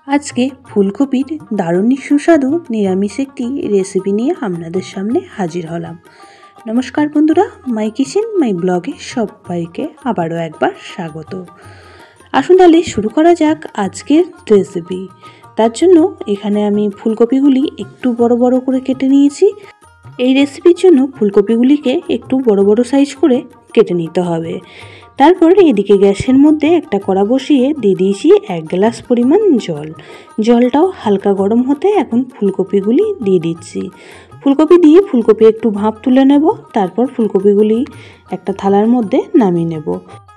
আজকে ফুলকপির দারুণ সুস্বাদু নিরামিষ একটি রেসিপি নিয়ে আপনাদের সামনে হাজির হলাম। নমস্কার বন্ধুরা, মাই কিচেন মাই ব্লগে সবাইকে আবারও একবার স্বাগত। আসুন তাহলে শুরু করা যাক আজকের রেসিপি। তার জন্য এখানে আমি ফুলকপিগুলি একটু বড় বড় করে কেটে নিয়েছি। এই রেসিপির জন্য ফুলকপিগুলিকে একটু বড় বড় সাইজ করে কেটে নিতে হবে। তারপর এদিকে গ্যাসের মধ্যে একটা কড়া বসিয়ে দিয়ে দিয়েছি 1 গ্লাস পরিমাণ জল। জলটাও হালকা গরম হতে এখন ফুলকপিগুলি দিয়ে দিচ্ছি। ফুলকপি দিয়ে ফুলকপি একটু ভাপ তুলে নেব, তারপর ফুলকপিগুলি একটা থালার মধ্যে নামিয়ে নেব।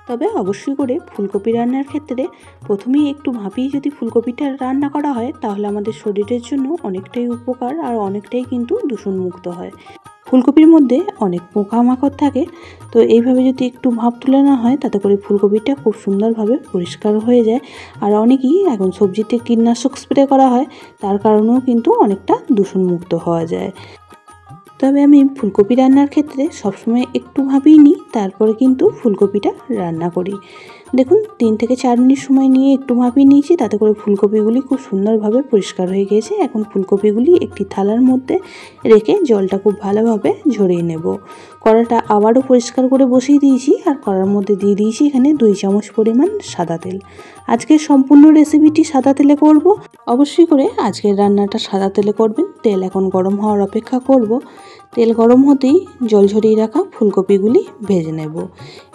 তবে অবশ্যই করে ফুলকপি রান্নার ক্ষেত্রে প্রথমেই একটু ভাপিয়ে যদি ফুলকপিটা রান্না করা হয় তাহলে আমাদের শরীরের জন্য অনেকটাই উপকার আর অনেকটাই কিন্তু দূষণমুক্ত হয়। ফুলকপির মধ্যে অনেক পোকামাকড় থাকে, তো এইভাবে যদি একটু ভাপ তুলে না হয় তাতে করে ফুলকপিটা খুব সুন্দরভাবে পরিষ্কার হয়ে যায়। আর অনেকেই এখন সবজিতে কীটনাশক স্প্রে করা হয়, তার কারণেও কিন্তু অনেকটা দূষণমুক্ত হওয়া যায়। তবে আমি ফুলকপি রান্নার ক্ষেত্রে সবসময় একটু ভাপিয়ে নিই, তারপরে কিন্তু ফুলকপিটা রান্না করি। দেখুন 3 থেকে 4 মিনিট সময় নিয়ে একটু ভাপিয়ে নিয়েছি, তাতে করে ফুলকপিগুলি খুব সুন্দরভাবে পরিষ্কার হয়ে গিয়েছে। এখন ফুলকপিগুলি একটি থালার মধ্যে রেখে জলটা খুব ভালোভাবে ঝরিয়ে নেব। কড়াটা আবারও পরিষ্কার করে বসিয়ে দিয়েছি আর কড়ার মধ্যে দিয়ে দিয়েছি এখানে 2 চামচ পরিমাণ সাদা তেল। আজকের সম্পূর্ণ রেসিপিটি সাদা তেলে করব। অবশ্যই করে আজকের রান্নাটা সাদা তেলে করবেন। তেল এখন গরম হওয়ার অপেক্ষা করব। তেল গরম হতেই জল ঝরিয়ে রাখা ফুলকপিগুলি ভেজে নেব।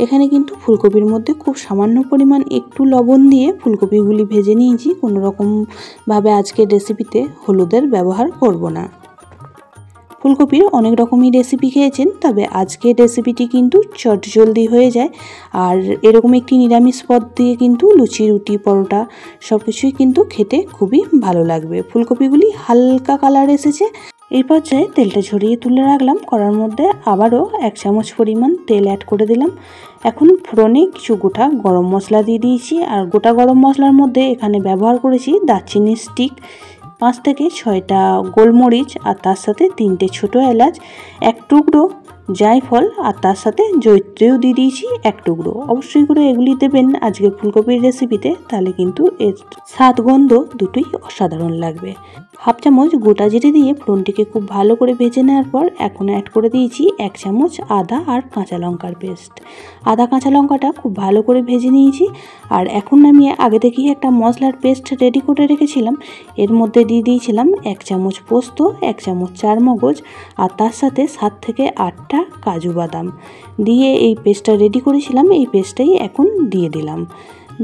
এখানে কিন্তু ফুলকপির মধ্যে খুব সামান্য পরিমাণ একটু লবণ দিয়ে ফুলকপিগুলি ভেজে নিয়েছি। কোনো রকমভাবে আজকের রেসিপিতে হলুদের ব্যবহার করব না। ফুলকপির অনেক রকমই রেসিপি খেয়েছেন, তবে আজকের রেসিপিটি কিন্তু চটজলদি হয়ে যায়। আর এরকম একটি নিরামিষ পদ দিয়ে কিন্তু লুচি, রুটি, পরোটা সব কিছুই কিন্তু খেতে খুবই ভালো লাগবে। ফুলকপিগুলি হালকা কালার এসেছে। এই পর্যায়ে তেলটা ঝরিয়ে তুলে রাখলাম। কড়ার মধ্যে আবারও 1 চামচ পরিমাণ তেল অ্যাড করে দিলাম। এখন ফোড়নে কিছু গোটা গরম মশলা দিয়ে দিয়েছি। আর গোটা গরম মশলার মধ্যে এখানে ব্যবহার করেছি দারচিনি স্টিক, 5 থেকে 6টা গোলমরিচ, আর তার সাথে 3টে ছোটো এলাচ, 1 টুকরো জায়ফল, আর তার সাথে জয়িত্রীও দিয়ে দিয়েছি 1 টুকরো। অবশ্যই করে এগুলি দেবেন আজকের ফুলকপির রেসিপিতে, তাহলে কিন্তু এর স্বাদ গন্ধ দুটোই অসাধারণ লাগবে। 1/2 চামচ গোটা জিরে দিয়ে ফোড়নটিকে খুব ভালো করে ভেজে নেওয়ার পর এখন অ্যাড করে দিয়েছি 1 চামচ আদা আর কাঁচা লঙ্কার পেস্ট। আদা কাঁচা লঙ্কাটা খুব ভালো করে ভেজে নিয়েছি। আর এখন আমি আগে থেকেই একটা মশলার পেস্ট রেডি করে রেখেছিলাম। এর মধ্যে দিয়ে দিয়েছিলাম 1 চামচ পোস্ত, 1 চামচ চারমগজ, আর তার সাথে 7 থেকে 8টা কাজু বাদাম দিয়ে এই পেস্টটা রেডি করেছিলাম। এই পেস্টটাই এখন দিয়ে দিলাম।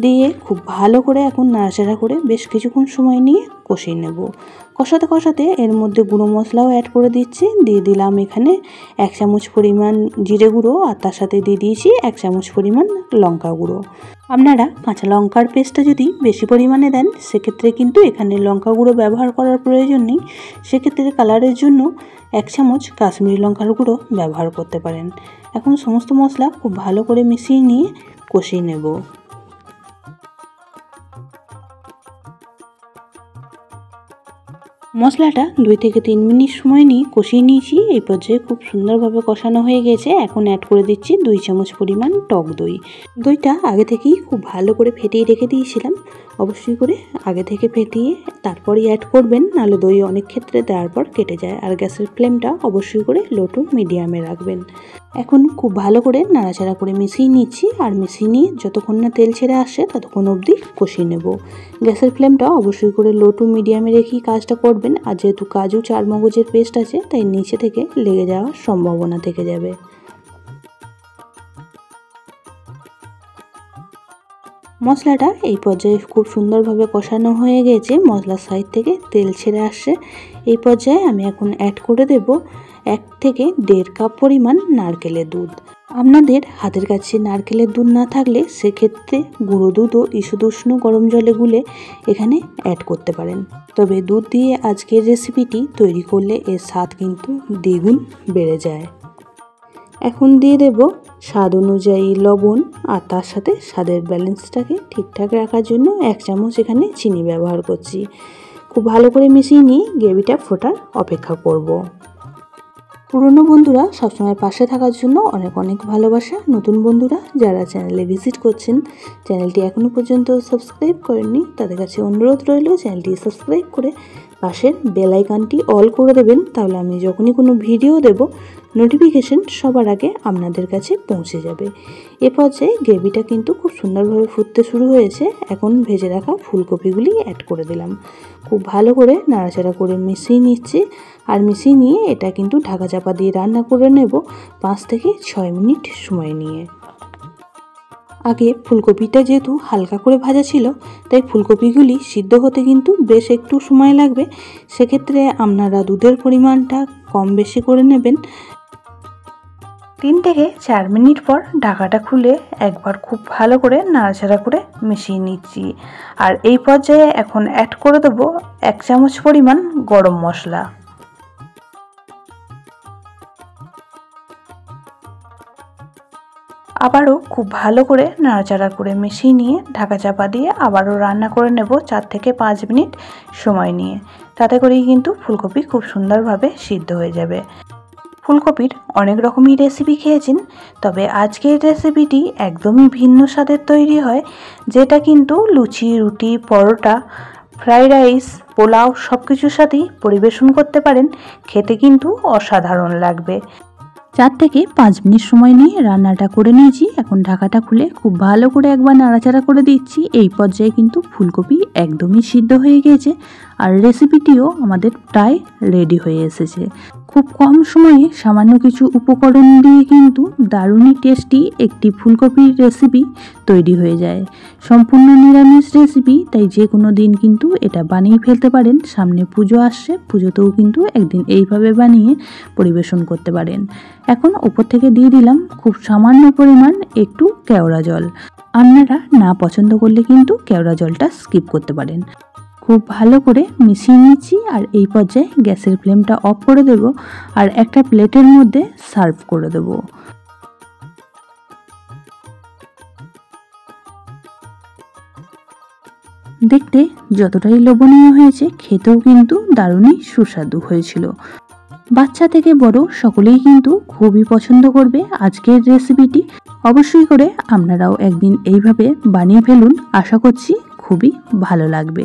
দিয়ে খুব ভালো করে এখন নাড়াচাড়া করে বেশ কিছুক্ষণ সময় নিয়ে কষিয়ে নেব। কষাতে কষাতে এর মধ্যে গুঁড়ো মশলাও অ্যাড করে দিচ্ছি। দিয়ে দিলাম এখানে 1 চামচ পরিমাণ জিরে গুঁড়ো, আর তার সাথে দিয়ে দিয়েছি 1 চামচ পরিমাণ লঙ্কা গুঁড়ো। আপনারা কাঁচা লঙ্কার পেস্টটা যদি বেশি পরিমাণে দেন সেক্ষেত্রে কিন্তু এখানে লঙ্কা গুঁড়ো ব্যবহার করার প্রয়োজন নেই। সেক্ষেত্রে কালারের জন্য 1 চামচ কাশ্মীরি লঙ্কার গুঁড়ো ব্যবহার করতে পারেন। এখন সমস্ত মশলা খুব ভালো করে মিশিয়ে নিয়ে কষিয়ে নেব। মশলাটা 2 থেকে 3 মিনিট সময় নিয়ে কষিয়ে নিয়েছি। এই পর্যায়ে খুব সুন্দরভাবে কষানো হয়ে গেছে। এখন অ্যাড করে দিচ্ছি 2 চামচ পরিমাণ টক দই। দইটা আগে থেকেই খুব ভালো করে ফেটিয়ে রেখে দিয়েছিলাম। অবশ্যই করে আগে থেকে ফেটিয়ে তারপরই অ্যাড করবেন, নাহলে দই অনেক ক্ষেত্রে দেওয়ার পর কেটে যায়। আর গ্যাসের ফ্লেমটা অবশ্যই করে লো টু মিডিয়ামে রাখবেন। এখন খুব ভালো করে নাড়াচাড়া করে মিশিয়ে নিচ্ছি। আর মিশিয়ে নিয়ে যতক্ষণ না তেল ছেড়ে আসছে ততক্ষণ অবধি কষিয়ে নেব। গ্যাসের ফ্লেমটা অবশ্যই করে লো টু মিডিয়ামে রেখেই কাজটা করবেন। আর যেহেতু কাজু চারমগজের পেস্ট আছে তাই নিচে থেকে লেগে যাওয়ার সম্ভাবনা থেকে যাবে। মশলাটা এই পর্যায়ে খুব সুন্দরভাবে কষানো হয়ে গেছে। মশলার সাইড থেকে তেল ছেড়ে আসছে। এই পর্যায়ে আমি এখন অ্যাড করে দেব 1 থেকে 1.5 কাপ পরিমাণ নারকেলের দুধ। আপনাদের হাতের কাছে নারকেলের দুধ না থাকলে সেক্ষেত্রে গুঁড়ো দুধ ও ঈষৎ উষ্ণ গরম জলে গুলে এখানে অ্যাড করতে পারেন। তবে দুধ দিয়ে আজকের রেসিপিটি তৈরি করলে এর স্বাদ কিন্তু দ্বিগুণ বেড়ে যায়। এখন দিয়ে দেব স্বাদ অনুযায়ী লবণ, আর তার সাথে স্বাদের ব্যালেন্সটাকে ঠিকঠাক রাখার জন্য 1 চামচ এখানে চিনি ব্যবহার করছি। খুব ভালো করে মিশিয়ে নিয়ে গ্রেভিটা ফোটার অপেক্ষা করব। পুরনো বন্ধুরা সবসময় পাশে থাকার জন্য অনেক অনেক ভালোবাসা। নতুন বন্ধুরা যারা চ্যানেলে ভিজিট করছেন, চ্যানেলটি এখনও পর্যন্ত সাবস্ক্রাইব করেননি, তাদের কাছে অনুরোধ রইল চ্যানেলটি সাবস্ক্রাইব করে পাশের বেল আইকনটি অল করে দেবেন। তাহলে আমি যখনই কোনো ভিডিও দেব, নোটিফিকেশন সবার আগে আপনাদের কাছে পৌঁছে যাবে। এ পর্যায়ে গ্রেভিটা কিন্তু খুব সুন্দরভাবে ফুটতে শুরু হয়েছে। এখন ভেজে রাখা ফুলকপিগুলি অ্যাড করে দিলাম। খুব ভালো করে নাড়াচাড়া করে মিশিয়ে নিচ্ছি। আর মিশিয়ে নিয়ে এটা কিন্তু ঢাকা চাপা দিয়ে রান্না করে নেব 5 থেকে 6 মিনিট সময় নিয়ে। আগে ফুলকপিটা যেহেতু হালকা করে ভাজা ছিল, তাই ফুলকপিগুলি সিদ্ধ হতে কিন্তু বেশ একটু সময় লাগবে। সেক্ষেত্রে আপনারা দুধের পরিমাণটা কম বেশি করে নেবেন। 3 থেকে 4 মিনিট পর ঢাকাটা খুলে একবার খুব ভালো করে নাড়াচাড়া করে মিশিয়ে নিচ্ছি। আর এই পর্যায়ে এখন অ্যাড করে দেবো 1 চামচ পরিমাণ গরম মশলা। আবারও খুব ভালো করে নাড়াচাড়া করে মিশিয়ে নিয়ে ঢাকা চাপা দিয়ে আবারও রান্না করে নেব 4 থেকে 5 মিনিট সময় নিয়ে। তাতে করেই কিন্তু ফুলকপি খুব সুন্দরভাবে সিদ্ধ হয়ে যাবে। ফুলকপির অনেক রকমই রেসিপি খেয়েছেন, তবে আজকের রেসিপিটি একদমই ভিন্ন স্বাদের তৈরি হয়, যেটা কিন্তু লুচি, রুটি, পরোটা, ফ্রাইড রাইস, পোলাও সব কিছুর সাথেই পরিবেশন করতে পারেন। খেতে কিন্তু অসাধারণ লাগবে। 4 থেকে 5 মিনিট সময় নিয়ে রান্নাটা করে নিয়েছি। এখন ঢাকাটা খুলে খুব ভালো করে একবার নাড়াচাড়া করে দিচ্ছি। এই পর্যায়ে কিন্তু ফুলকপি একদমই সিদ্ধ হয়ে গিয়েছে আর রেসিপিটিও আমাদের প্রায় রেডি হয়ে এসেছে। খুব কম সময়ে সামান্য কিছু উপকরণ দিয়ে কিন্তু দারুণই টেস্টি একটি ফুলকপির রেসিপি তৈরি হয়ে যায়। সম্পূর্ণ নিরামিষ রেসিপি, তাই যে কোনো দিন কিন্তু এটা বানিয়ে ফেলতে পারেন। সামনে পুজো আসছে, পুজোতেও কিন্তু একদিন এইভাবে বানিয়ে পরিবেশন করতে পারেন। এখন উপর থেকে দিয়ে দিলাম খুব সামান্য পরিমাণ একটু কেওড়া জল। আপনারা না পছন্দ করলে কিন্তু কেওড়া জলটা স্কিপ করতে পারেন। খুব ভালো করে মিশিয়ে নিচ্ছি আর এই পর্যায়ে গ্যাসের ফ্লেমটা অফ করে দেব আর একটা প্লেটের মধ্যে সার্ভ করে দেব। দেখতে যতটাই লোভনীয় হয়েছে, খেতেও কিন্তু দারুণই সুস্বাদু হয়েছিল। বাচ্চা থেকে বড় সকলেই কিন্তু খুবই পছন্দ করবে আজকের রেসিপিটি। অবশ্যই করে আপনারাও একদিন এইভাবে বানিয়ে ফেলুন, আশা করছি খুবই ভালো লাগবে।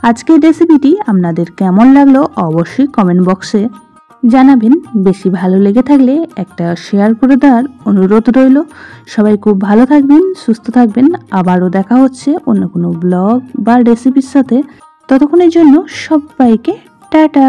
আজকের রেসিপিটি আপনাদের কেমন লাগলো অবশ্যই কমেন্ট বক্সে জানাবেন। বেশি ভালো লেগে থাকলে একটা শেয়ার করে দেওয়ার অনুরোধ রইল। সবাই খুব ভালো থাকবেন, সুস্থ থাকবেন। আবারও দেখা হচ্ছে অন্য কোনো ব্লগ বা রেসিপির সাথে। ততক্ষণের জন্য সবাইকে টাটা।